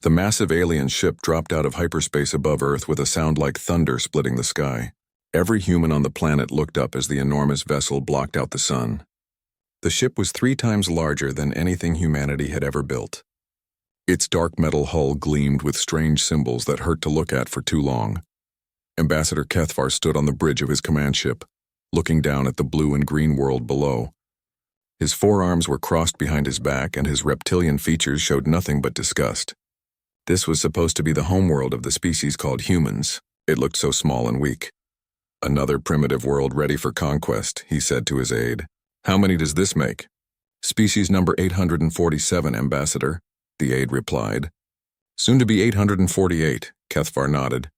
The massive alien ship dropped out of hyperspace above Earth with a sound like thunder splitting the sky. Every human on the planet looked up as the enormous vessel blocked out the sun. The ship was 3 times larger than anything humanity had ever built. Its dark metal hull gleamed with strange symbols that hurt to look at for too long. Ambassador Kethvar stood on the bridge of his command ship, looking down at the blue and green world below. His forearms were crossed behind his back, and his reptilian features showed nothing but disgust. This was supposed to be the homeworld of the species called humans. It looked so small and weak. "Another primitive world ready for conquest," he said to his aide. "How many does this make?" "Species number 847, Ambassador," the aide replied. "Soon to be 848, Kethvar nodded.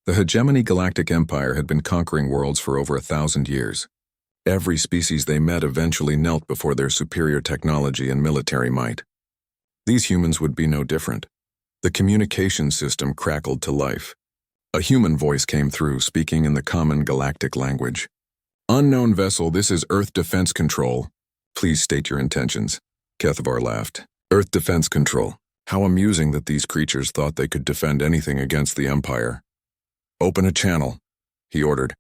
The hegemony Galactic Empire had been conquering worlds for over 1,000 years. Every species they met eventually knelt before their superior technology and military might. These humans would be no different. The communication system crackled to life. A human voice came through, speaking in the common galactic language. "Unknown vessel, this is Earth Defense Control. Please state your intentions." Kethvar laughed. "Earth Defense Control. How amusing that these creatures thought they could defend anything against the Empire." "Open a channel," he ordered.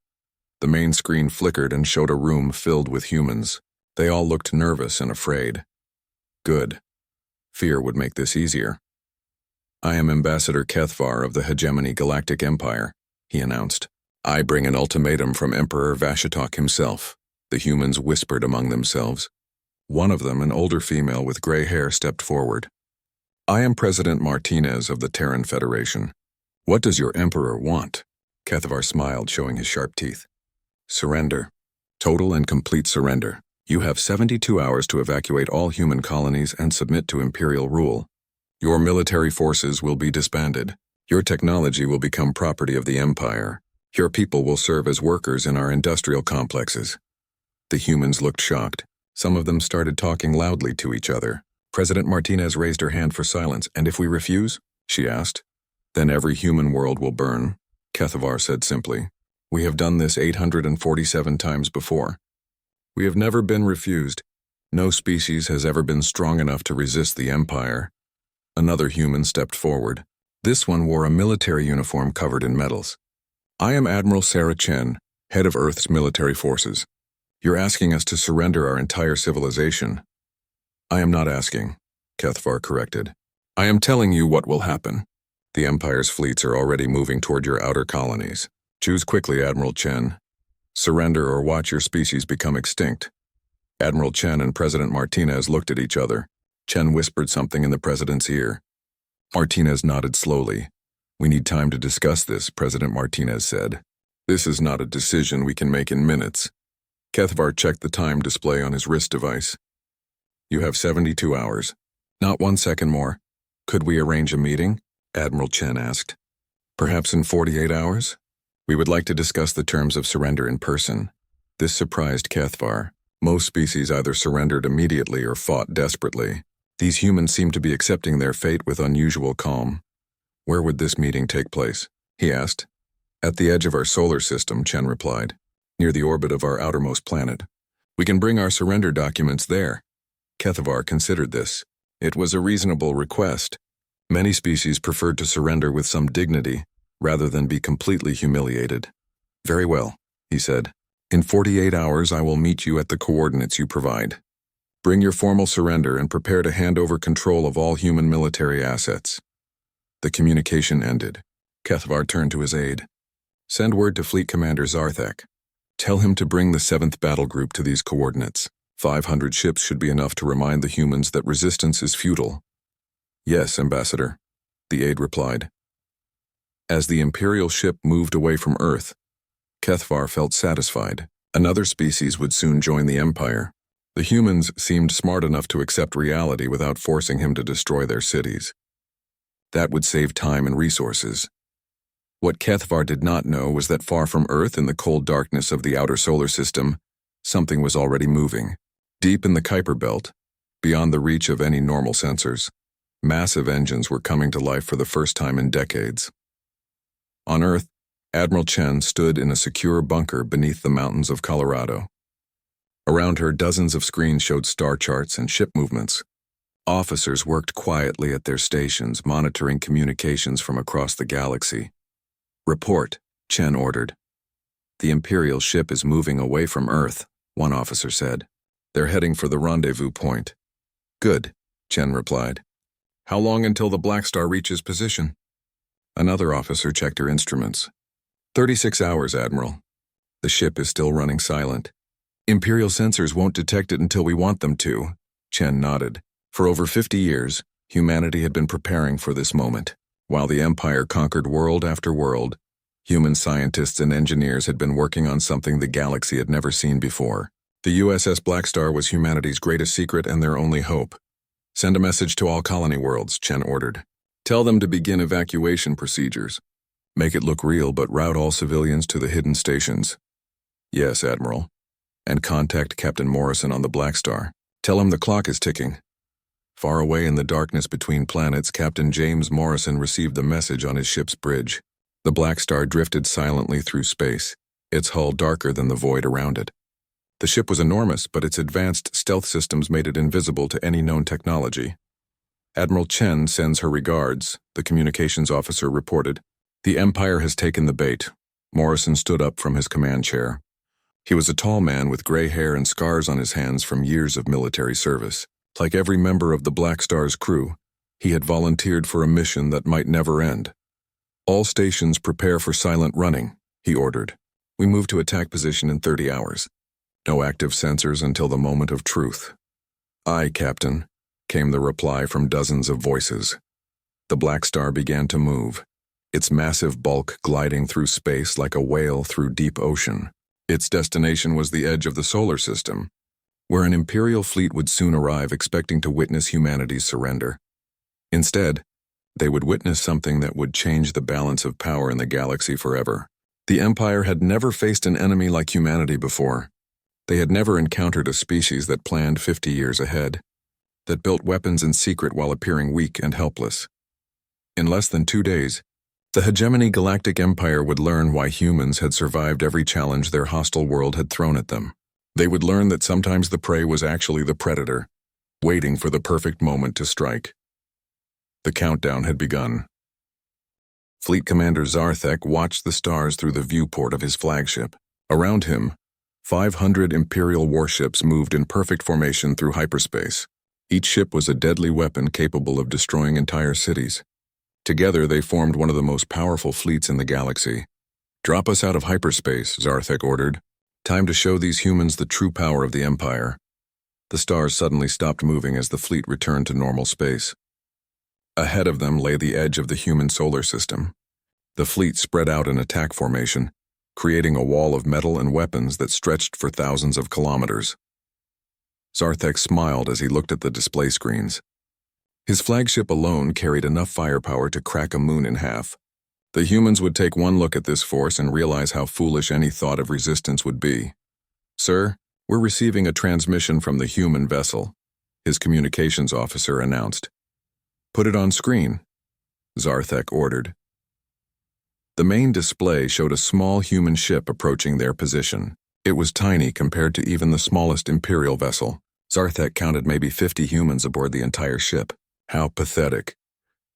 The main screen flickered and showed a room filled with humans. They all looked nervous and afraid. Good. Fear would make this easier. "I am Ambassador Kethvar of the Hegemony Galactic Empire," he announced. "I bring an ultimatum from Emperor Vashitok himself." The humans whispered among themselves. One of them, an older female with gray hair, stepped forward. "I am President Martinez of the Terran Federation. What does your Emperor want?" Kethvar smiled, showing his sharp teeth. "Surrender. Total and complete surrender. You have 72 hours to evacuate all human colonies and submit to Imperial rule. Your military forces will be disbanded. Your technology will become property of the Empire. Your people will serve as workers in our industrial complexes." The humans looked shocked. Some of them started talking loudly to each other. President Martinez raised her hand for silence. "And if we refuse?" she asked. "Then every human world will burn," Kethvar said simply. "We have done this 847 times before. We have never been refused. No species has ever been strong enough to resist the Empire." Another human stepped forward. This one wore a military uniform covered in medals. "I am Admiral Sarah Chen, head of Earth's military forces. You're asking us to surrender our entire civilization." "I am not asking," Kethvar corrected. "I am telling you what will happen. The Empire's fleets are already moving toward your outer colonies. Choose quickly, Admiral Chen. Surrender or watch your species become extinct." Admiral Chen and President Martinez looked at each other. Chen whispered something in the president's ear. Martinez nodded slowly. "We need time to discuss this," President Martinez said. "This is not a decision we can make in minutes." Kethvar checked the time display on his wrist device. "You have 72 hours. Not 1 second more. Could we arrange a meeting?" Admiral Chen asked. "Perhaps in 48 hours? We would like to discuss the terms of surrender in person." This surprised Kethvar. Most species either surrendered immediately or fought desperately. These humans seemed to be accepting their fate with unusual calm. "Where would this meeting take place?" he asked. "At the edge of our solar system," Chen replied, "near the orbit of our outermost planet. We can bring our surrender documents there." Kethvar considered this. It was a reasonable request. Many species preferred to surrender with some dignity, rather than be completely humiliated. "Very well," he said. "In 48 hours I will meet you at the coordinates you provide. Bring your formal surrender and prepare to hand over control of all human military assets." The communication ended. Kethvar turned to his aide. "Send word to Fleet Commander Zarthak. Tell him to bring the 7th Battle Group to these coordinates. 500 ships should be enough to remind the humans that resistance is futile." "Yes, Ambassador," the aide replied. As the Imperial ship moved away from Earth, Kethvar felt satisfied. Another species would soon join the Empire. The humans seemed smart enough to accept reality without forcing him to destroy their cities. That would save time and resources. What Kethvar did not know was that far from Earth, in the cold darkness of the outer solar system, something was already moving. Deep in the Kuiper Belt, beyond the reach of any normal sensors, massive engines were coming to life for the first time in decades. On Earth, Admiral Chen stood in a secure bunker beneath the mountains of Colorado. Around her, dozens of screens showed star charts and ship movements. Officers worked quietly at their stations, monitoring communications from across the galaxy. "Report," Chen ordered. "The Imperial ship is moving away from Earth," one officer said. "They're heading for the rendezvous point." "Good," Chen replied. "How long until the Blackstar reaches position?" Another officer checked her instruments. 36 hours, Admiral. The ship is still running silent. Imperial sensors won't detect it until we want them to," Chen nodded. For over 50 years, humanity had been preparing for this moment. While the Empire conquered world after world, human scientists and engineers had been working on something the galaxy had never seen before. The USS Blackstar was humanity's greatest secret and their only hope. "Send a message to all colony worlds," Chen ordered. "Tell them to begin evacuation procedures. Make it look real, but route all civilians to the hidden stations." "Yes, Admiral." "And contact Captain Morrison on the Blackstar. Tell him the clock is ticking." Far away in the darkness between planets, Captain James Morrison received the message on his ship's bridge. The Blackstar drifted silently through space, its hull darker than the void around it. The ship was enormous, but its advanced stealth systems made it invisible to any known technology. "Admiral Chen sends her regards," the communications officer reported. "The Empire has taken the bait." Morrison stood up from his command chair. He was a tall man with gray hair and scars on his hands from years of military service. Like every member of the Blackstar's crew, he had volunteered for a mission that might never end. "All stations prepare for silent running," he ordered. "We move to attack position in 30 hours. No active sensors until the moment of truth." "Aye, Captain," came the reply from dozens of voices. The Blackstar began to move, its massive bulk gliding through space like a whale through deep ocean. Its destination was the edge of the solar system, where an Imperial fleet would soon arrive expecting to witness humanity's surrender. Instead, they would witness something that would change the balance of power in the galaxy forever. The Empire had never faced an enemy like humanity before. They had never encountered a species that planned 50 years ahead, that built weapons in secret while appearing weak and helpless. In less than 2 days, the hegemony Galactic Empire would learn why humans had survived every challenge their hostile world had thrown at them. They would learn that sometimes the prey was actually the predator, waiting for the perfect moment to strike. The countdown had begun. Fleet Commander Zarthek watched the stars through the viewport of his flagship. Around him, 500 Imperial warships moved in perfect formation through hyperspace. Each ship was a deadly weapon capable of destroying entire cities. Together, they formed one of the most powerful fleets in the galaxy. "Drop us out of hyperspace," Zarthek ordered. "Time to show these humans the true power of the Empire." The stars suddenly stopped moving as the fleet returned to normal space. Ahead of them lay the edge of the human solar system. The fleet spread out in attack formation, creating a wall of metal and weapons that stretched for thousands of kilometers. Zarthek smiled as he looked at the display screens. His flagship alone carried enough firepower to crack a moon in half. The humans would take one look at this force and realize how foolish any thought of resistance would be. "Sir, we're receiving a transmission from the human vessel," his communications officer announced. "Put it on screen," Zarthek ordered. The main display showed a small human ship approaching their position. It was tiny compared to even the smallest Imperial vessel. Zarthek counted maybe 50 humans aboard the entire ship. "How pathetic."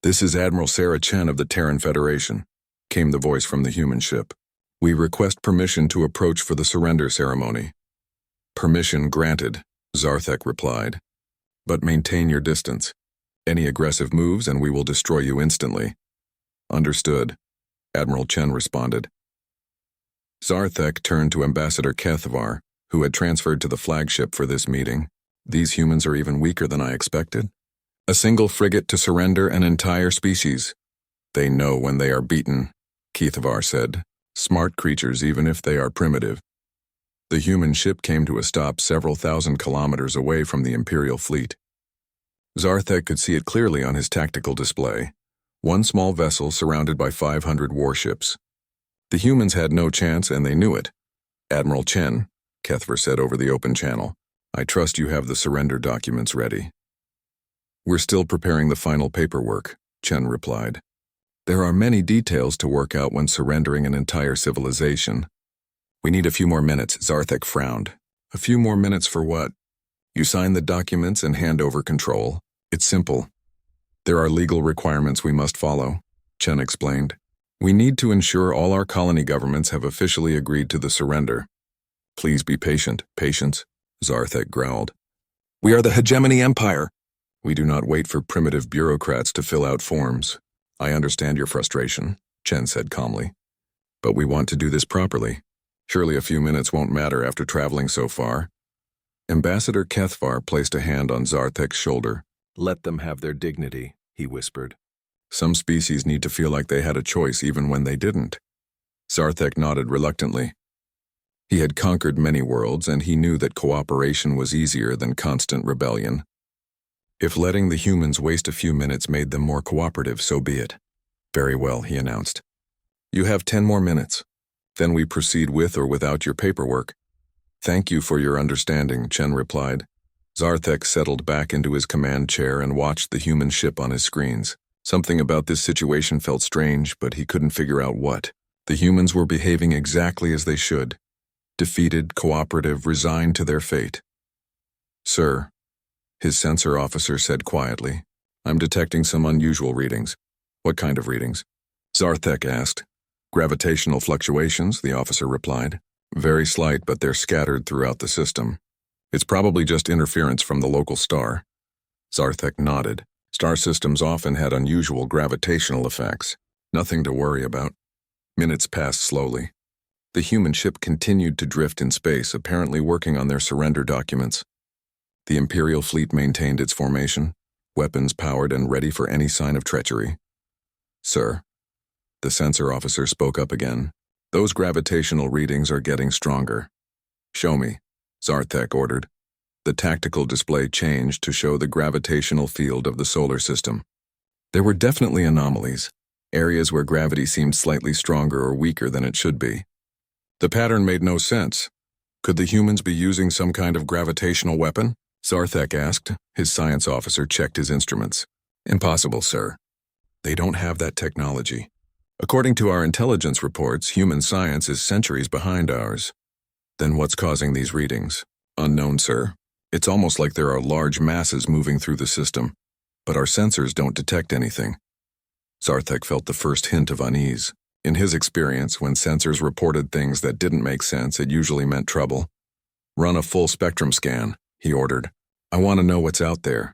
"This is Admiral Sarah Chen of the Terran Federation," came the voice from the human ship. "We request permission to approach for the surrender ceremony." "Permission granted," Zarthek replied. "But maintain your distance. Any aggressive moves and we will destroy you instantly." "Understood," Admiral Chen responded. Zarthek turned to Ambassador Kethvar, who had transferred to the flagship for this meeting. "These humans are even weaker than I expected. A single frigate to surrender an entire species." "They know when they are beaten," Kethvar said. "Smart creatures even if they are primitive." The human ship came to a stop several thousand kilometers away from the Imperial fleet. Zarthek could see it clearly on his tactical display. One small vessel surrounded by 500 warships. The humans had no chance and they knew it. "Admiral Chen," Kethvar said over the open channel, "I trust you have the surrender documents ready." "We're still preparing the final paperwork," Chen replied. "There are many details to work out when surrendering an entire civilization." "We need a few more minutes," Zarthek frowned. "A few more minutes for what?" "You sign the documents and hand over control, It's simple. There are legal requirements we must follow, Chen explained. We need to ensure all our colony governments have officially agreed to the surrender. Please be patient. Patience, Zarthek growled. We are the hegemony empire. We do not wait for primitive bureaucrats to fill out forms. I understand your frustration, Chen said calmly. But we want to do this properly. Surely a few minutes won't matter after traveling so far. Ambassador Kethvar placed a hand on Zarthek's shoulder. Let them have their dignity, he whispered. Some species need to feel like they had a choice even when they didn't. Zarthek nodded reluctantly. He had conquered many worlds, and he knew that cooperation was easier than constant rebellion. If letting the humans waste a few minutes made them more cooperative, so be it. Very well, he announced. You have 10 more minutes. Then we proceed with or without your paperwork. Thank you for your understanding, Chen replied. Zarthek settled back into his command chair and watched the human ship on his screens. Something about this situation felt strange, but he couldn't figure out what. The humans were behaving exactly as they should. Defeated, cooperative, resigned to their fate. Sir, his sensor officer said quietly, I'm detecting some unusual readings. What kind of readings? Zarthek asked. Gravitational fluctuations, the officer replied. Very slight, but they're scattered throughout the system. It's probably just interference from the local star. Zarthek nodded. Star systems often had unusual gravitational effects. Nothing to worry about. Minutes passed slowly. The human ship continued to drift in space, apparently working on their surrender documents. The Imperial fleet maintained its formation, weapons powered and ready for any sign of treachery. Sir, the sensor officer spoke up again. Those gravitational readings are getting stronger. Show me, Zarthek ordered. The tactical display changed to show the gravitational field of the solar system. There were definitely anomalies, areas where gravity seemed slightly stronger or weaker than it should be. The pattern made no sense. Could the humans be using some kind of gravitational weapon? Zarthek asked. His science officer checked his instruments. Impossible, sir. They don't have that technology. According to our intelligence reports, human science is centuries behind ours. Then what's causing these readings? Unknown, sir. It's almost like there are large masses moving through the system, but our sensors don't detect anything. Zarthek felt the first hint of unease. In his experience, when sensors reported things that didn't make sense, it usually meant trouble. Run a full spectrum scan, he ordered. I want to know what's out there.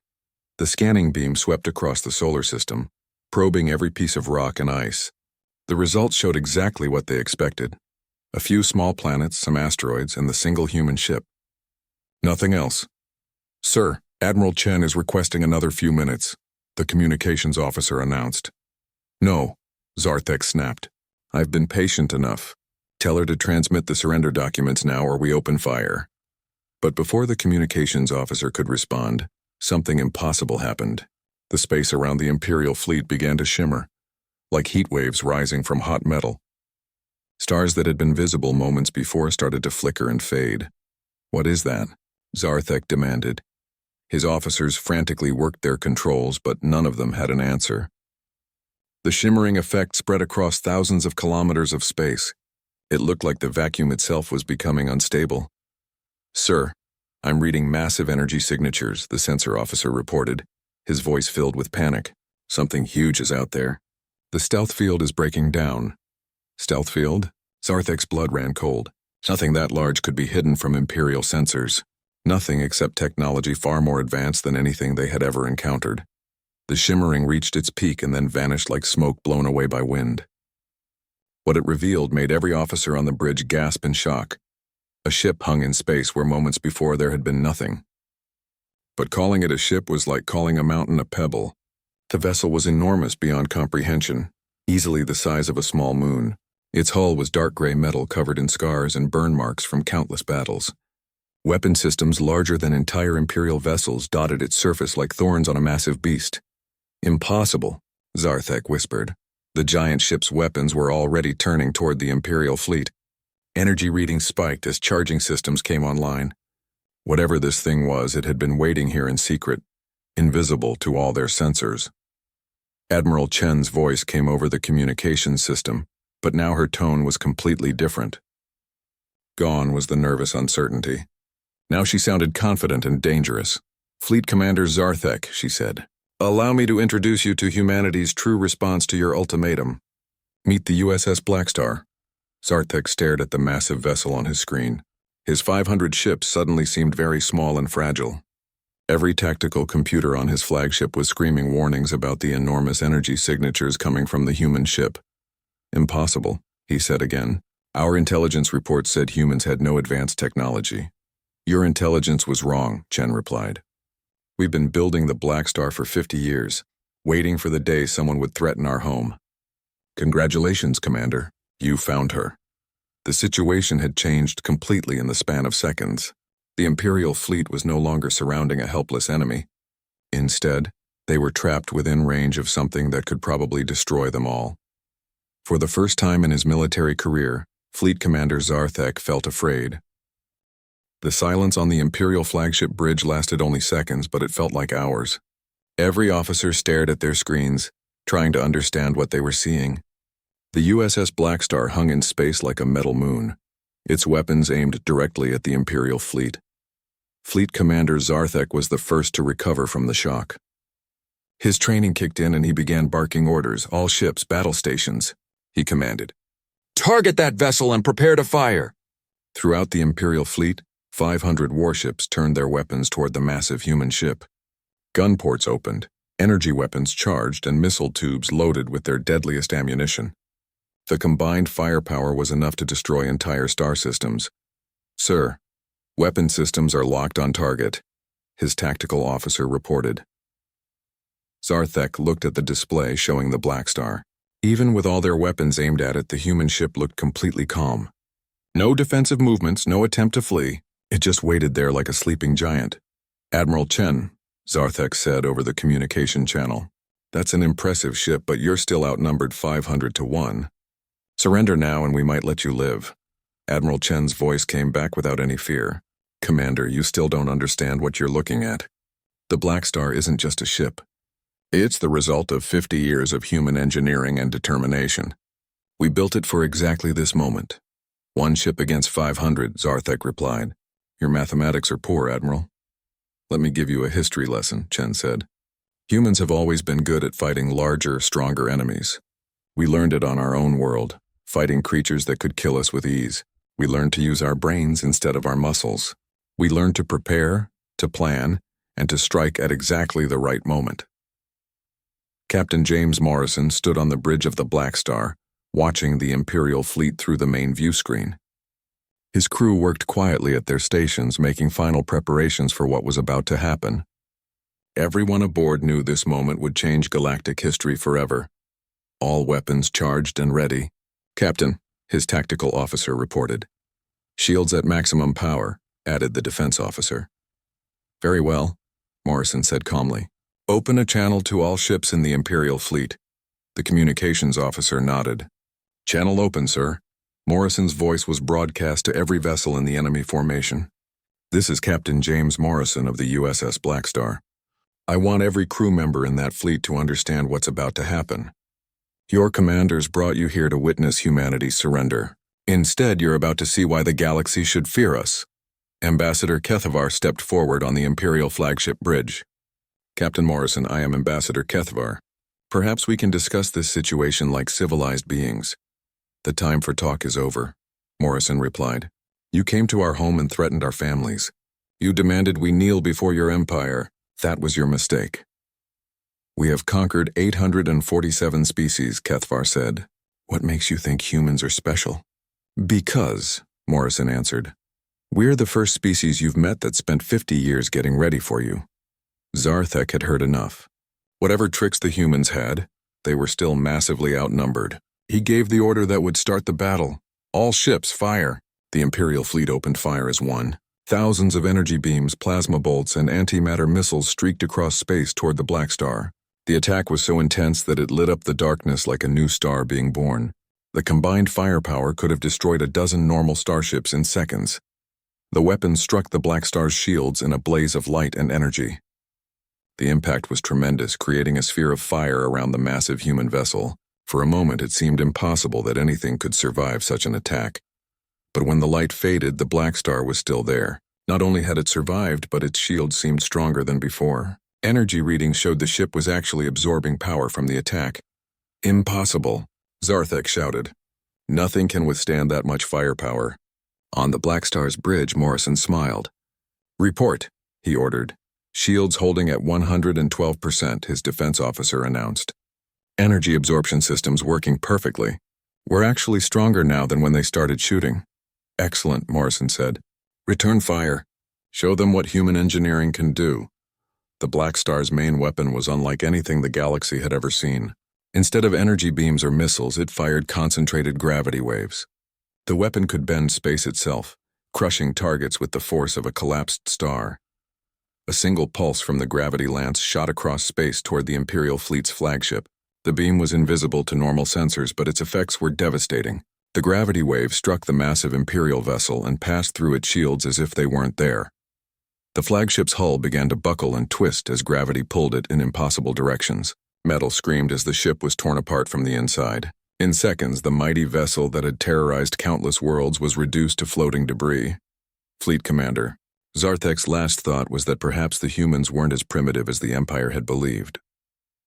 The scanning beam swept across the solar system, probing every piece of rock and ice. The results showed exactly what they expected. A few small planets, some asteroids, and the single human ship. Nothing else. Sir, Admiral Chen is requesting another few minutes, the communications officer announced. No, Zarthek snapped. I've been patient enough. Tell her to transmit the surrender documents now or we open fire. But before the communications officer could respond, something impossible happened. The space around the Imperial fleet began to shimmer, like heat waves rising from hot metal. Stars that had been visible moments before started to flicker and fade. What is that? Zarthek demanded. His officers frantically worked their controls, but none of them had an answer. The shimmering effect spread across thousands of kilometers of space. It looked like the vacuum itself was becoming unstable. Sir, I'm reading massive energy signatures, the sensor officer reported, his voice filled with panic. Something huge is out there. The stealth field is breaking down. Stealth field? Zarthek's blood ran cold. Nothing that large could be hidden from Imperial sensors. Nothing except technology far more advanced than anything they had ever encountered. The shimmering reached its peak and then vanished like smoke blown away by wind. What it revealed made every officer on the bridge gasp in shock. A ship hung in space where moments before there had been nothing. But calling it a ship was like calling a mountain a pebble. The vessel was enormous beyond comprehension, easily the size of a small moon. Its hull was dark gray metal covered in scars and burn marks from countless battles. Weapon systems larger than entire Imperial vessels dotted its surface like thorns on a massive beast. Impossible, Zarthek whispered. The giant ship's weapons were already turning toward the Imperial fleet. Energy readings spiked as charging systems came online. Whatever this thing was, it had been waiting here in secret, invisible to all their sensors. Admiral Chen's voice came over the communications system, but now her tone was completely different. Gone was the nervous uncertainty. Now she sounded confident and dangerous. Fleet Commander Zarthek, she said. Allow me to introduce you to humanity's true response to your ultimatum. Meet the USS Blackstar. Zarthek stared at the massive vessel on his screen. His 500 ships suddenly seemed very small and fragile. Every tactical computer on his flagship was screaming warnings about the enormous energy signatures coming from the human ship. Impossible, he said again. Our intelligence report said humans had no advanced technology. Your intelligence was wrong, Chen replied. We've been building the Blackstar for 50 years, waiting for the day someone would threaten our home. Congratulations, Commander. You found her. The situation had changed completely in the span of seconds. The Imperial fleet was no longer surrounding a helpless enemy. Instead, they were trapped within range of something that could probably destroy them all. For the first time in his military career, Fleet Commander Zarthek felt afraid. The silence on the Imperial flagship bridge lasted only seconds, but it felt like hours. Every officer stared at their screens, trying to understand what they were seeing. The USS Blackstar hung in space like a metal moon, its weapons aimed directly at the Imperial fleet. Fleet Commander Zarthek was the first to recover from the shock. His training kicked in and he began barking orders. All ships, battle stations, he commanded. Target that vessel and prepare to fire! Throughout the Imperial fleet, 500 warships turned their weapons toward the massive human ship. Gun ports opened, energy weapons charged, and missile tubes loaded with their deadliest ammunition. The combined firepower was enough to destroy entire star systems. Sir, weapon systems are locked on target, his tactical officer reported. Zarthek looked at the display showing the Blackstar. Even with all their weapons aimed at it, the human ship looked completely calm. No defensive movements, no attempt to flee. It just waited there like a sleeping giant. Admiral Chen, Zarthek said over the communication channel. That's an impressive ship, but you're still outnumbered 500 to 1. Surrender now and we might let you live. Admiral Chen's voice came back without any fear. Commander, you still don't understand what you're looking at. The Blackstar isn't just a ship. It's the result of 50 years of human engineering and determination. We built it for exactly this moment. 1 ship against 500, Zarthek replied. Your mathematics are poor, Admiral. Let me give you a history lesson, Chen said. Humans have always been good at fighting larger, stronger enemies. We learned it on our own world, fighting creatures that could kill us with ease. We learned to use our brains instead of our muscles. We learned to prepare, to plan, and to strike at exactly the right moment. Captain James Morrison stood on the bridge of the Blackstar, watching the Imperial fleet through the main view screen. His crew worked quietly at their stations, making final preparations for what was about to happen. Everyone aboard knew this moment would change galactic history forever. All weapons charged and ready. Captain, his tactical officer reported. Shields at maximum power, added the defense officer. Very well, Morrison said calmly. Open a channel to all ships in the Imperial fleet. The communications officer nodded. Channel open, sir. Morrison's voice was broadcast to every vessel in the enemy formation. This is Captain James Morrison of the USS Blackstar. I want every crew member in that fleet to understand what's about to happen. Your commanders brought you here to witness humanity's surrender. Instead, you're about to see why the galaxy should fear us. Ambassador Kethavar stepped forward on the Imperial flagship bridge. Captain Morrison, I am Ambassador Kethavar. Perhaps we can discuss this situation like civilized beings. The time for talk is over, Morrison replied. You came to our home and threatened our families. You demanded we kneel before your empire. That was your mistake. We have conquered 847 species, Kethavar said. What makes you think humans are special? Because, Morrison answered. We're the first species you've met that spent 50 years getting ready for you. Zarthek had heard enough. Whatever tricks the humans had, they were still massively outnumbered. He gave the order that would start the battle. All ships, fire. The Imperial fleet opened fire as one. Thousands of energy beams, plasma bolts, and antimatter missiles streaked across space toward the Blackstar. The attack was so intense that it lit up the darkness like a new star being born. The combined firepower could have destroyed a dozen normal starships in seconds. The weapons struck the Blackstar's shields in a blaze of light and energy. The impact was tremendous, creating a sphere of fire around the massive human vessel. For a moment, it seemed impossible that anything could survive such an attack. But when the light faded, the Blackstar was still there, Not only had it survived, but its shield seemed stronger than before. Energy readings showed the ship was actually absorbing power from the attack. Impossible, Zarthek shouted. Nothing can withstand that much firepower. On the Blackstar's bridge, Morrison smiled. Report, he ordered. Shields holding at 112%, his defense officer announced. Energy absorption systems working perfectly. We're actually stronger now than when they started shooting. Excellent, Morrison said. Return fire. Show them what human engineering can do. The Blackstar's main weapon was unlike anything the galaxy had ever seen. Instead of energy beams or missiles, it fired concentrated gravity waves. The weapon could bend space itself, crushing targets with the force of a collapsed star. A single pulse from the gravity lance shot across space toward the Imperial fleet's flagship. The beam was invisible to normal sensors, but its effects were devastating. The gravity wave struck the massive Imperial vessel and passed through its shields as if they weren't there. The flagship's hull began to buckle and twist as gravity pulled it in impossible directions. Metal screamed as the ship was torn apart from the inside. In seconds, the mighty vessel that had terrorized countless worlds was reduced to floating debris. Fleet Commander, Zarthek's last thought was that perhaps the humans weren't as primitive as the Empire had believed.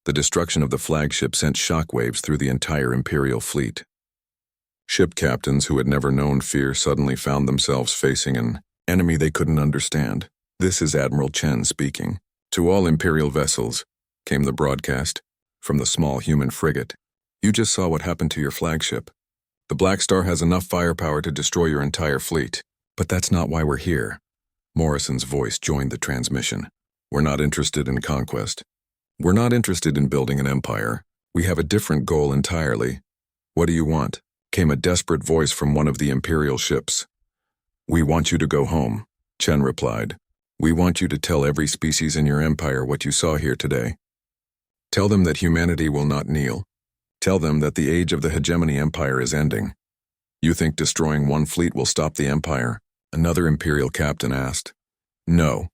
The destruction of the flagship sent shockwaves through the entire Imperial fleet. Ship captains who had never known fear suddenly found themselves facing an enemy they couldn't understand. This is Admiral Chen speaking. To all Imperial vessels, came the broadcast from the small human frigate. You just saw what happened to your flagship. The Blackstar has enough firepower to destroy your entire fleet. But that's not why we're here. Morrison's voice joined the transmission. We're not interested in conquest. We're not interested in building an empire. We have a different goal entirely. What do you want? Came a desperate voice from one of the Imperial ships. We want you to go home, Chen replied. We want you to tell every species in your empire what you saw here today. Tell them that humanity will not kneel. Tell them that the age of the hegemony empire is ending. You think destroying one fleet will stop the empire? Another Imperial captain asked. No,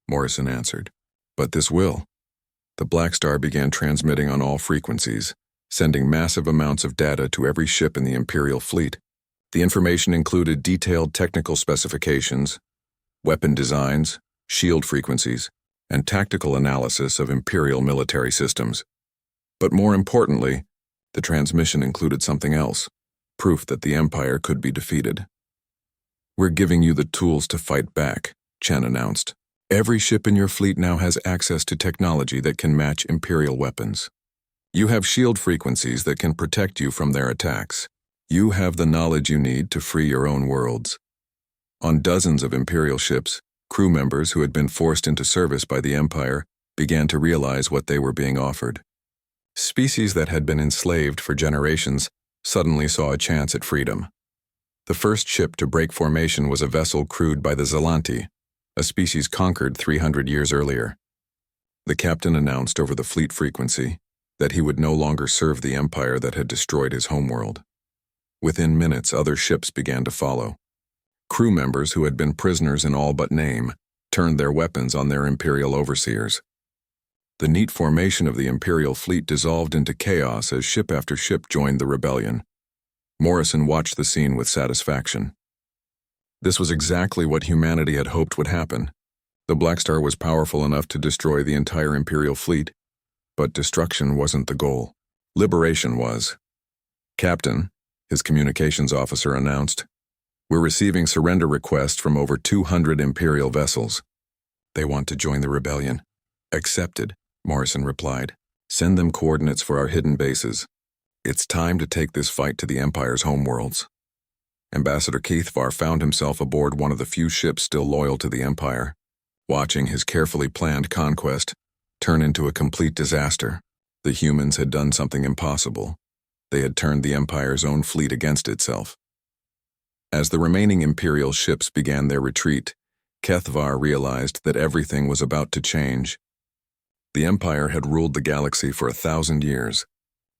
Morrison answered. But this will. The Blackstar began transmitting on all frequencies, sending massive amounts of data to every ship in the Imperial fleet. The information included detailed technical specifications, weapon designs, shield frequencies, and tactical analysis of Imperial military systems. But more importantly, the transmission included something else, proof that the Empire could be defeated. We're giving you the tools to fight back, Chen announced. Every ship in your fleet now has access to technology that can match Imperial weapons. You have shield frequencies that can protect you from their attacks. You have the knowledge you need to free your own worlds. On dozens of Imperial ships, crew members who had been forced into service by the Empire began to realize what they were being offered. Species that had been enslaved for generations suddenly saw a chance at freedom. The first ship to break formation was a vessel crewed by the Zelanti, a species conquered 300 years earlier. The captain announced over the fleet frequency that he would no longer serve the empire that had destroyed his homeworld. Within minutes, other ships began to follow. Crew members who had been prisoners in all but name turned their weapons on their Imperial overseers. The neat formation of the Imperial fleet dissolved into chaos as ship after ship joined the rebellion. Morrison watched the scene with satisfaction. This was exactly what humanity had hoped would happen. The Blackstar was powerful enough to destroy the entire Imperial fleet, but destruction wasn't the goal. Liberation was. Captain, his communications officer announced, we're receiving surrender requests from over 200 Imperial vessels. They want to join the rebellion. Accepted, Morrison replied. Send them coordinates for our hidden bases. It's time to take this fight to the Empire's homeworlds. Ambassador Keithvar found himself aboard one of the few ships still loyal to the Empire, watching his carefully planned conquest turn into a complete disaster. The humans had done something impossible. They had turned the Empire's own fleet against itself. As the remaining Imperial ships began their retreat, Keithvar realized that everything was about to change. The Empire had ruled the galaxy for 1,000 years,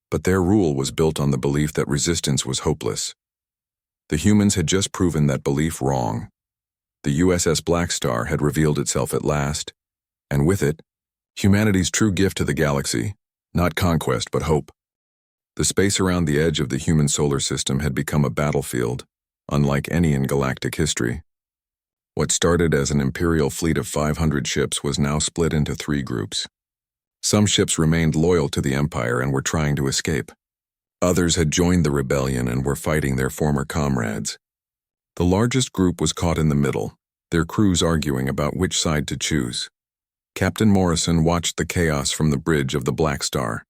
but their rule was built on the belief that resistance was hopeless. The humans had just proven that belief wrong. The USS Blackstar had revealed itself at last, and with it, humanity's true gift to the galaxy, not conquest but hope. The space around the edge of the human solar system had become a battlefield, unlike any in galactic history. What started as an Imperial fleet of 500 ships was now split into 3 groups. Some ships remained loyal to the Empire and were trying to escape. Others had joined the rebellion and were fighting their former comrades. The largest group was caught in the middle, their crews arguing about which side to choose. Captain Morrison watched the chaos from the bridge of the Blackstar.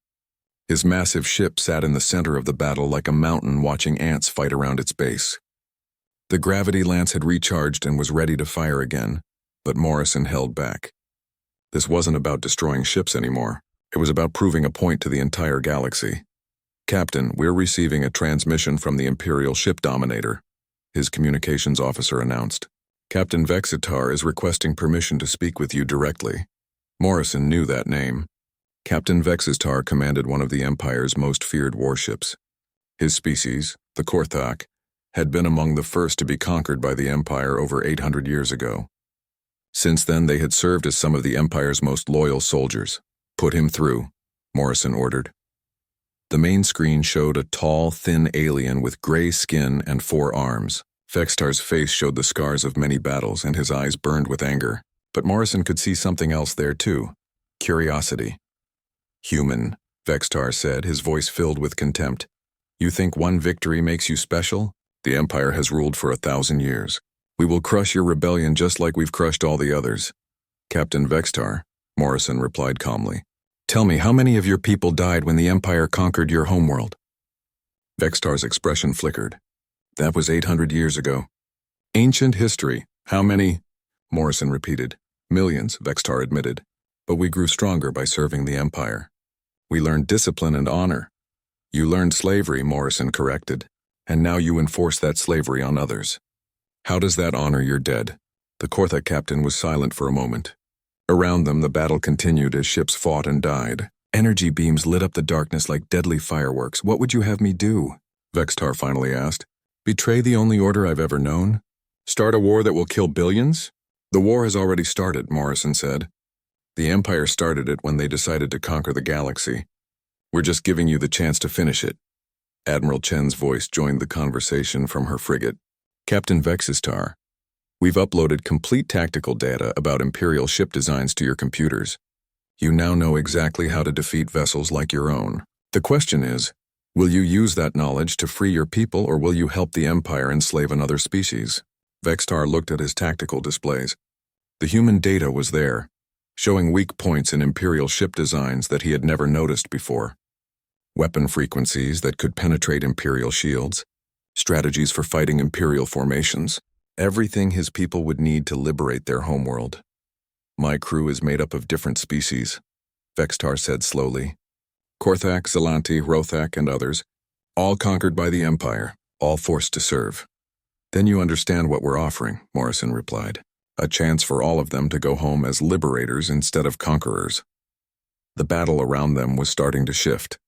His massive ship sat in the center of the battle like a mountain watching ants fight around its base. The gravity lance had recharged and was ready to fire again, but Morrison held back. This wasn't about destroying ships anymore. It was about proving a point to the entire galaxy. "Captain, we're receiving a transmission from the Imperial Ship Dominator," his communications officer announced. "Captain Vexitar is requesting permission to speak with you directly." Morrison knew that name. Captain Vexitar commanded one of the Empire's most feared warships. His species, the Korthak, had been among the first to be conquered by the Empire over 800 years ago. Since then, they had served as some of the Empire's most loyal soldiers. "Put him through," Morrison ordered. The main screen showed a tall, thin alien with gray skin and 4 arms. Vexitar's face showed the scars of many battles and his eyes burned with anger. But Morrison could see something else there too: curiosity. "Human," Vexitar said, his voice filled with contempt. "You think one victory makes you special? The Empire has ruled for 1,000 years. We will crush your rebellion just like we've crushed all the others." "Captain Vexitar," Morrison replied calmly, "tell me, how many of your people died when the Empire conquered your homeworld?" Vexitar's expression flickered. "That was 800 years ago." "Ancient history. How many?" Morrison repeated. "Millions," Vexitar admitted. "But we grew stronger by serving the Empire. We learned discipline and honor." "You learned slavery," Morrison corrected. "And now you enforce that slavery on others. How does that honor your dead?" The Korthak captain was silent for a moment. Around them, the battle continued as ships fought and died. Energy beams lit up the darkness like deadly fireworks. "What would you have me do?" Vexitar finally asked. "Betray the only order I've ever known? Start a war that will kill billions?" "The war has already started," Morrison said. "The Empire started it when they decided to conquer the galaxy. We're just giving you the chance to finish it." Admiral Chen's voice joined the conversation from her frigate. "Captain Vexitar, we've uploaded complete tactical data about Imperial ship designs to your computers. You now know exactly how to defeat vessels like your own. The question is, will you use that knowledge to free your people, or will you help the Empire enslave another species?" Vexitar looked at his tactical displays. The human data was there, showing weak points in Imperial ship designs that he had never noticed before. Weapon frequencies that could penetrate Imperial shields, strategies for fighting Imperial formations, everything his people would need to liberate their homeworld. "My crew is made up of different species," Vexitar said slowly. "Korthak, Zelanti, Rothak, and others, all conquered by the Empire, all forced to serve." "Then you understand what we're offering," Morrison replied. "A chance for all of them to go home as liberators instead of conquerors." The battle around them was starting to shift.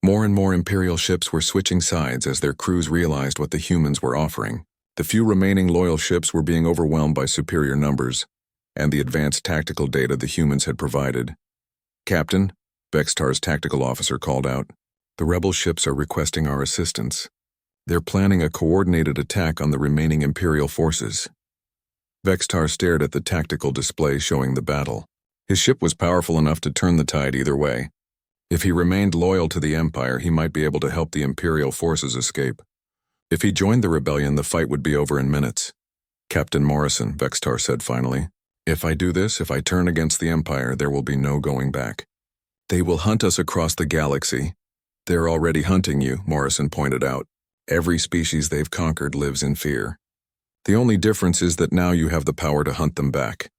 More and more Imperial ships were switching sides as their crews realized what the humans were offering. The few remaining loyal ships were being overwhelmed by superior numbers and the advanced tactical data the humans had provided. "Captain," Vexitar's tactical officer called out, "the rebel ships are requesting our assistance. They're planning a coordinated attack on the remaining Imperial forces." Vexitar stared at the tactical display showing the battle. His ship was powerful enough to turn the tide either way. If he remained loyal to the Empire, he might be able to help the Imperial forces escape. If he joined the rebellion, the fight would be over in minutes. "Captain Morrison," Vexitar said finally, if I turn against the Empire, there will be no going back. They will hunt us across the galaxy." "They're already hunting you," Morrison pointed out. "Every species they've conquered lives in fear. The only difference is that now you have the power to hunt them back."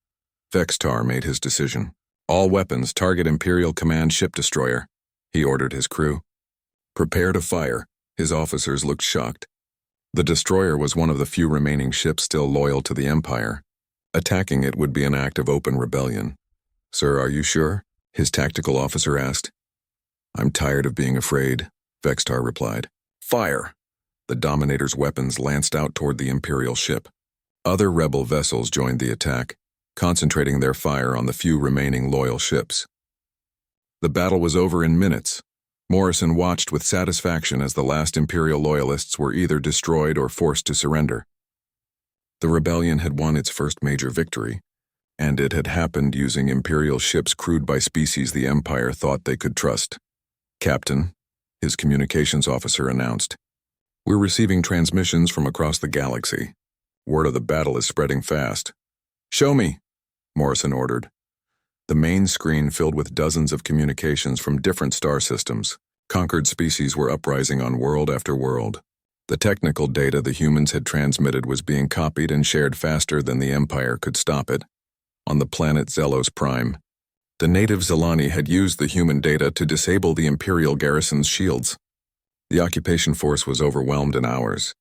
Vexitar made his decision. "All weapons target Imperial Command ship destroyer," he ordered his crew. "Prepare to fire." His officers looked shocked. The destroyer was one of the few remaining ships still loyal to the Empire. Attacking it would be an act of open rebellion. "Sir, are you sure?" his tactical officer asked. "I'm tired of being afraid," Vexitar replied. "Fire!" The Dominator's weapons lanced out toward the Imperial ship. Other rebel vessels joined the attack, concentrating their fire on the few remaining loyal ships. The battle was over in minutes. Morrison watched with satisfaction as the last Imperial loyalists were either destroyed or forced to surrender. The rebellion had won its first major victory, and it had happened using Imperial ships crewed by species the Empire thought they could trust. "Captain," his communications officer announced, "we're receiving transmissions from across the galaxy. Word of the battle is spreading fast." "Show me," Morrison ordered. The main screen filled with dozens of communications from different star systems. Conquered species were uprising on world after world. The technical data the humans had transmitted was being copied and shared faster than the Empire could stop it. On the planet Zelos Prime, the native Zelani had used the human data to disable the Imperial garrison's shields. The occupation force was overwhelmed in hours.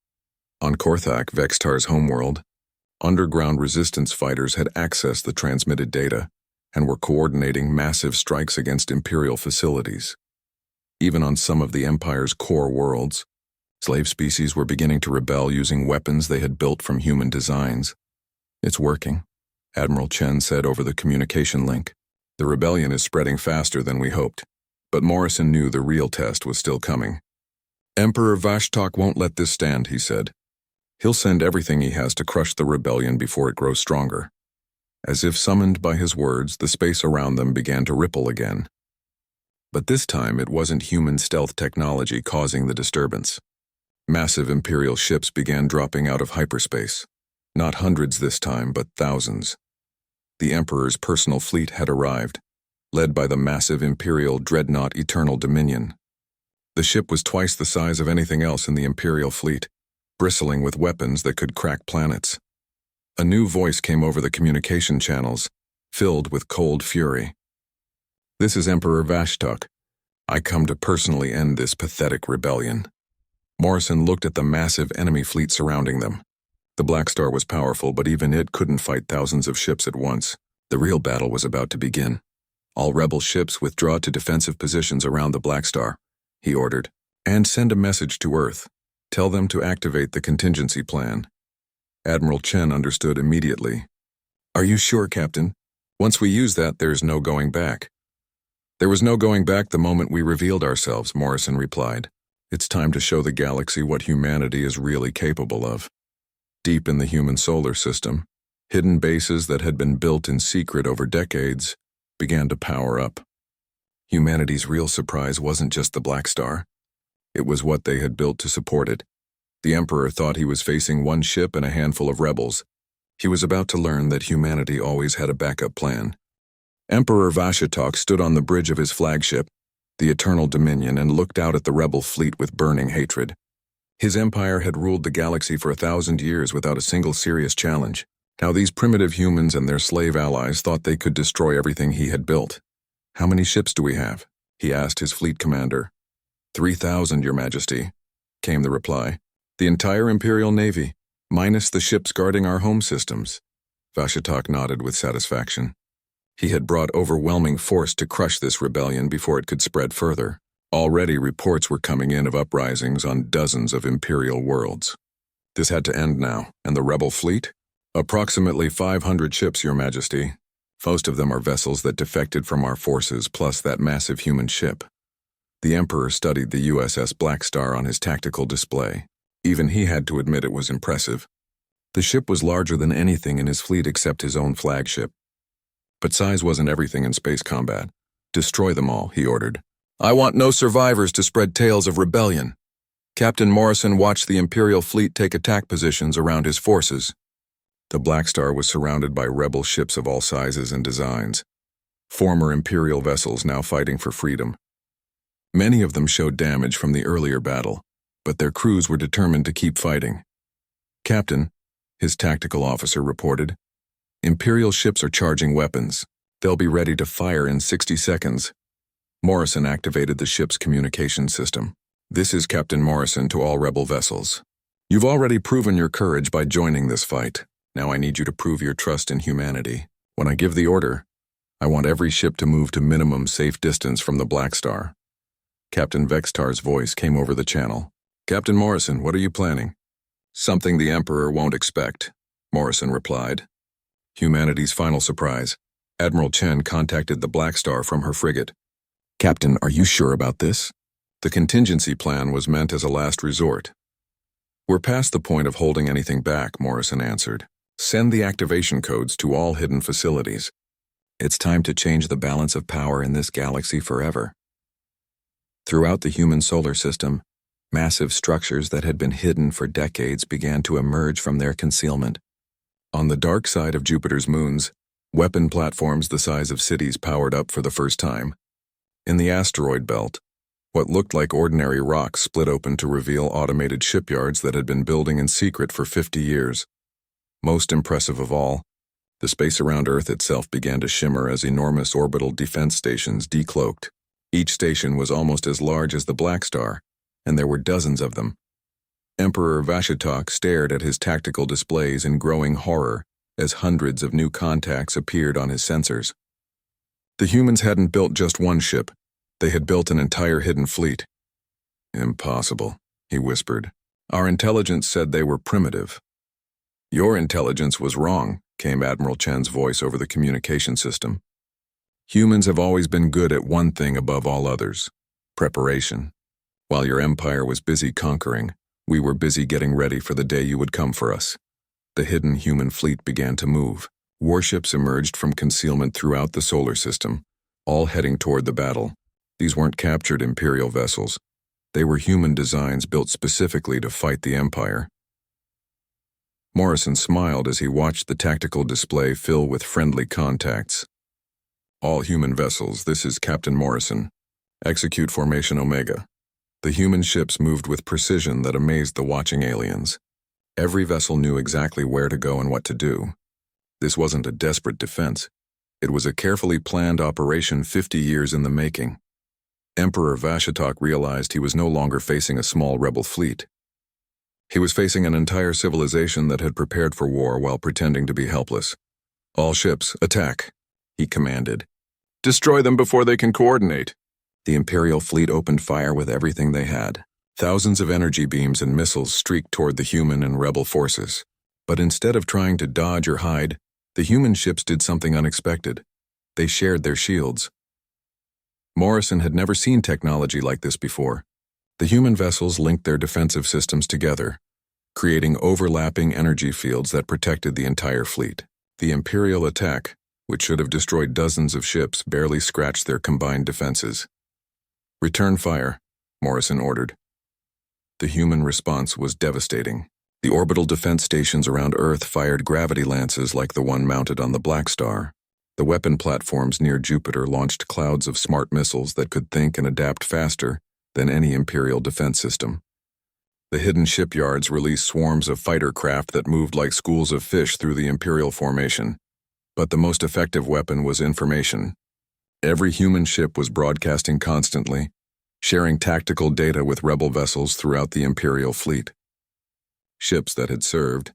On Korthak, Vextar's homeworld, underground resistance fighters had accessed the transmitted data and were coordinating massive strikes against Imperial facilities. Even on some of the Empire's core worlds, slave species were beginning to rebel using weapons they had built from human designs. "It's working," Admiral Chen said over the communication link. "The rebellion is spreading faster than we hoped." But Morrison knew the real test was still coming. "Emperor Vashtok won't let this stand," he said. "He'll send everything he has to crush the rebellion before it grows stronger." As if summoned by his words, the space around them began to ripple again. But this time it wasn't human stealth technology causing the disturbance. Massive Imperial ships began dropping out of hyperspace. Not hundreds this time, but thousands. The Emperor's personal fleet had arrived, led by the massive Imperial dreadnought Eternal Dominion. The ship was twice the size of anything else in the Imperial fleet, bristling with weapons that could crack planets. A new voice came over the communication channels, filled with cold fury. "This is Emperor Vashtok. I come to personally end this pathetic rebellion." Morrison looked at the massive enemy fleet surrounding them. The Blackstar was powerful, but even it couldn't fight thousands of ships at once. The real battle was about to begin. "All rebel ships withdraw to defensive positions around the Blackstar," he ordered. "And send a message to Earth. Tell them to activate the contingency plan." Admiral Chen understood immediately. "Are you sure, Captain? Once we use that, there's no going back." "There was no going back the moment we revealed ourselves," Morrison replied. "It's time to show the galaxy what humanity is really capable of." Deep in the human solar system, hidden bases that had been built in secret over decades began to power up. Humanity's real surprise wasn't just the Blackstar. It was what they had built to support it. The Emperor thought he was facing one ship and a handful of rebels. He was about to learn that humanity always had a backup plan. Emperor Vashtok stood on the bridge of his flagship, the Eternal Dominion, and looked out at the rebel fleet with burning hatred. His empire had ruled the galaxy for 1,000 years without a single serious challenge. Now these primitive humans and their slave allies thought they could destroy everything he had built. "How many ships do we have?" he asked his fleet commander. 3,000, Your Majesty," came the reply. "The entire Imperial Navy, minus the ships guarding our home systems." Vashtok nodded with satisfaction. He had brought overwhelming force to crush this rebellion before it could spread further. Already reports were coming in of uprisings on dozens of Imperial worlds. This had to end now, and the rebel fleet? "Approximately 500 ships, Your Majesty. Most of them are vessels that defected from our forces, plus that massive human ship." The Emperor studied the USS Blackstar on his tactical display. Even he had to admit it was impressive. The ship was larger than anything in his fleet except his own flagship. But size wasn't everything in space combat. "Destroy them all," he ordered. "I want no survivors to spread tales of rebellion." Captain Morrison watched the Imperial fleet take attack positions around his forces. The Blackstar was surrounded by rebel ships of all sizes and designs, former Imperial vessels now fighting for freedom. Many of them showed damage from the earlier battle, but their crews were determined to keep fighting. "Captain," his tactical officer reported, "Imperial ships are charging weapons. They'll be ready to fire in 60 seconds. Morrison activated the ship's communication system. "This is Captain Morrison to all rebel vessels. You've already proven your courage by joining this fight. Now I need you to prove your trust in humanity. When I give the order, I want every ship to move to minimum safe distance from the Blackstar." Captain Vextar's voice came over the channel. "Captain Morrison, what are you planning?" "Something the Emperor won't expect," Morrison replied. Humanity's final surprise. Admiral Chen contacted the Blackstar from her frigate. "Captain, are you sure about this?" The contingency plan was meant as a last resort. "We're past the point of holding anything back," Morrison answered. "Send the activation codes to all hidden facilities. It's time to change the balance of power in this galaxy forever." Throughout the human solar system, massive structures that had been hidden for decades began to emerge from their concealment. On the dark side of Jupiter's moons, weapon platforms the size of cities powered up for the first time. In the asteroid belt, what looked like ordinary rocks split open to reveal automated shipyards that had been building in secret for 50 years. Most impressive of all, the space around Earth itself began to shimmer as enormous orbital defense stations decloaked. Each station was almost as large as the Blackstar, and there were dozens of them. Emperor Vashitok stared at his tactical displays in growing horror as hundreds of new contacts appeared on his sensors. The humans hadn't built just one ship. They had built an entire hidden fleet. "Impossible," he whispered. "Our intelligence said they were primitive." "Your intelligence was wrong," came Admiral Chen's voice over the communication system. "Humans have always been good at one thing above all others: preparation. While your empire was busy conquering, we were busy getting ready for the day you would come for us." The hidden human fleet began to move. Warships emerged from concealment throughout the solar system, all heading toward the battle. These weren't captured Imperial vessels. They were human designs built specifically to fight the Empire. Morrison smiled as he watched the tactical display fill with friendly contacts. "All human vessels, this is Captain Morrison. Execute Formation Omega." The human ships moved with precision that amazed the watching aliens. Every vessel knew exactly where to go and what to do. This wasn't a desperate defense. It was a carefully planned operation 50 years in the making. Emperor Vashitok realized he was no longer facing a small rebel fleet. He was facing an entire civilization that had prepared for war while pretending to be helpless. "All ships, attack," he commanded. "Destroy them before they can coordinate." The Imperial fleet opened fire with everything they had. Thousands of energy beams and missiles streaked toward the human and rebel forces. But instead of trying to dodge or hide, the human ships did something unexpected. They shared their shields. Morrison had never seen technology like this before. The human vessels linked their defensive systems together, creating overlapping energy fields that protected the entire fleet. The Imperial attack, which should have destroyed dozens of ships, barely scratched their combined defenses. "Return fire," Morrison ordered. The human response was devastating. The orbital defense stations around Earth fired gravity lances like the one mounted on the Blackstar. The weapon platforms near Jupiter launched clouds of smart missiles that could think and adapt faster than any Imperial defense system. The hidden shipyards released swarms of fighter craft that moved like schools of fish through the Imperial formation. But the most effective weapon was information. Every human ship was broadcasting constantly, sharing tactical data with rebel vessels throughout the Imperial fleet. Ships that had served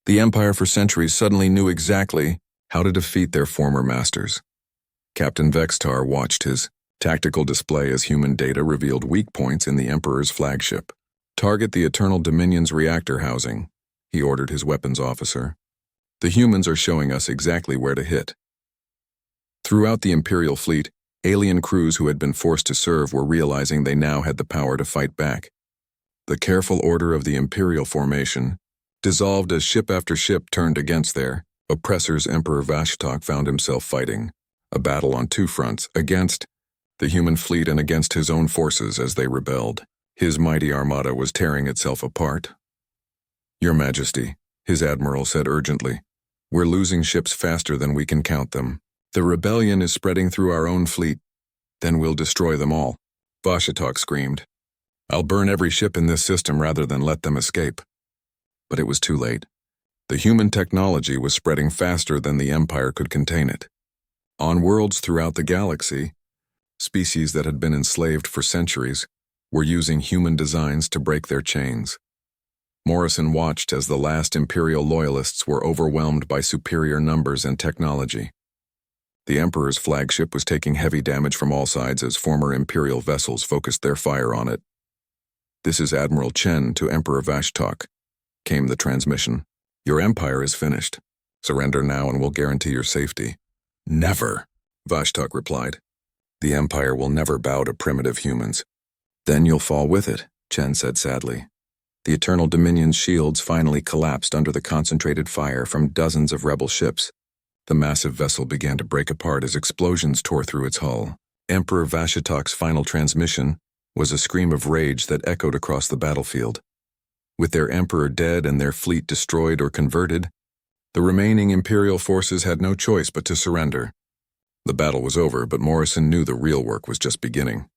the Empire for centuries suddenly knew exactly how to defeat their former masters. Captain Vextar watched his tactical display as human data revealed weak points in the Emperor's flagship. "Target the Eternal Dominion's reactor housing," he ordered his weapons officer. "The humans are showing us exactly where to hit." Throughout the Imperial fleet, alien crews who had been forced to serve were realizing they now had the power to fight back. The careful order of the Imperial formation dissolved as ship after ship turned against their oppressors. Emperor Vashitok found himself fighting a battle on two fronts, against the human fleet and against his own forces as they rebelled. His mighty armada was tearing itself apart. "Your Majesty," his admiral said urgently, "we're losing ships faster than we can count them. The rebellion is spreading through our own fleet. Then we'll destroy them all." Vashitok screamed. "I'll burn every ship in this system rather than let them escape." But it was too late. The human technology was spreading faster than the Empire could contain it. On worlds throughout the galaxy, species that had been enslaved for centuries were using human designs to break their chains. Morrison watched as the last Imperial loyalists were overwhelmed by superior numbers and technology. The Emperor's flagship was taking heavy damage from all sides as former Imperial vessels focused their fire on it. "This is Admiral Chen to Emperor Vashitok," came the transmission. "Your empire is finished. Surrender now and we'll guarantee your safety." "Never," Vashitok replied. "The Empire will never bow to primitive humans." "Then you'll fall with it," Chen said sadly. The Eternal Dominion's shields finally collapsed under the concentrated fire from dozens of rebel ships. The massive vessel began to break apart as explosions tore through its hull. Emperor Vashitak's final transmission was a scream of rage that echoed across the battlefield. With their emperor dead and their fleet destroyed or converted, the remaining Imperial forces had no choice but to surrender. The battle was over, but Morrison knew the real work was just beginning.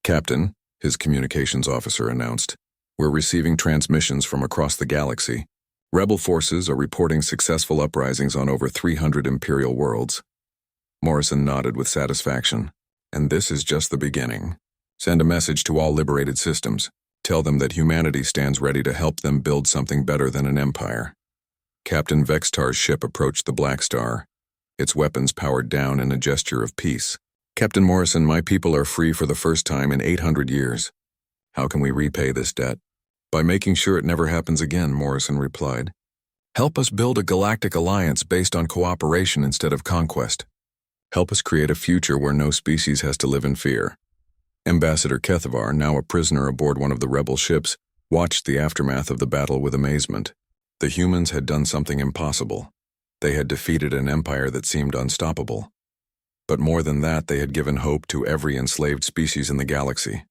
"Captain," his communications officer announced, "we're receiving transmissions from across the galaxy. Rebel forces are reporting successful uprisings on over 300 Imperial worlds." Morrison nodded with satisfaction. "And this is just the beginning. Send a message to all liberated systems. Tell them that humanity stands ready to help them build something better than an empire." Captain Vextar's ship approached the Blackstar, its weapons powered down in a gesture of peace. "Captain Morrison, my people are free for the first time in 800 years. How can we repay this debt?" "By making sure it never happens again," Morrison replied. "Help us build a galactic alliance based on cooperation instead of conquest. Help us create a future where no species has to live in fear." Ambassador Kethavar, now a prisoner aboard one of the rebel ships, watched the aftermath of the battle with amazement. The humans had done something impossible. They had defeated an empire that seemed unstoppable. But more than that, they had given hope to every enslaved species in the galaxy.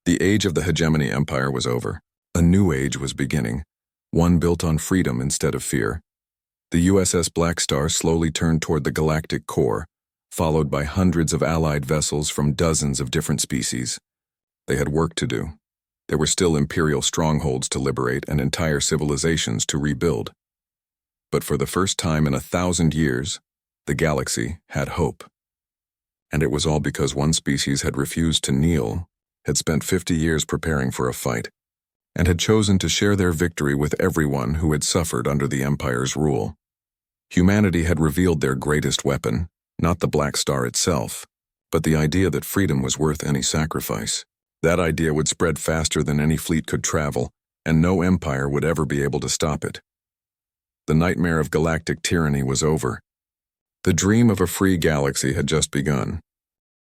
The age of the hegemony empire was over. A new age was beginning, one built on freedom instead of fear. The USS Blackstar slowly turned toward the galactic core, followed by hundreds of allied vessels from dozens of different species. They had work to do. There were still Imperial strongholds to liberate and entire civilizations to rebuild. But for the first time in 1,000 years, the galaxy had hope. And it was all because one species had refused to kneel, had spent 50 years preparing for a fight, and had chosen to share their victory with everyone who had suffered under the Empire's rule. Humanity had revealed their greatest weapon, not the Blackstar itself, but the idea that freedom was worth any sacrifice. That idea would spread faster than any fleet could travel, and no empire would ever be able to stop it. The nightmare of galactic tyranny was over. The dream of a free galaxy had just begun.